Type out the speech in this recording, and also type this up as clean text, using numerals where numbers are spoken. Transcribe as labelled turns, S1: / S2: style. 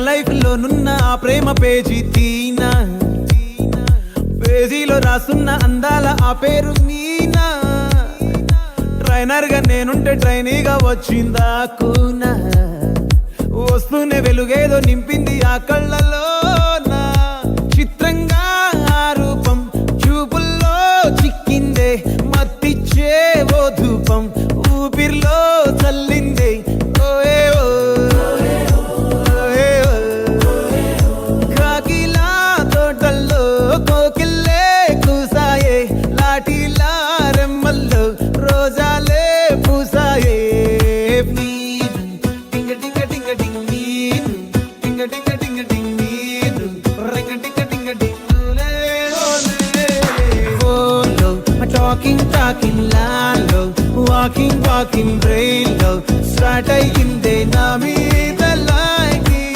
S1: Life లో నున్న ఆ ప్రేమ పేజీ తీనా, పేజీలో రాసున్న అందాల ఆ పేరు మీనా. ట్రైనర్ గా నేనుంటే ట్రైనీగా వచ్చిందా కూనా, వస్తూనే వెలుగేదో నింపింది ఆ కళ్ళలో. చిత్రంగా ఆ రూపం చూపుల్లో చిక్కిందే, మత్తిచ్చే ఓ ధూపం ఊపిరిలో చల్లిందే. కాకిలా తోటల్లో కోకిల్లే కూసాయే, లాఠీలా రెమ్మల్లో రోజాలే పూసాయే. టింగ టింగ టింగ టింగ్ నీరు, టింగ టింగ టింగ టింగ్ నీరు, రింగ టింగ టింగ టింగులే ఓలో. టాకింగ్ టాకింగ్ లాలో, వాకింగ్ వాకింగ్ బ్రెయిన్ లో స్టార్ట్ అయ్యిందే నా మీద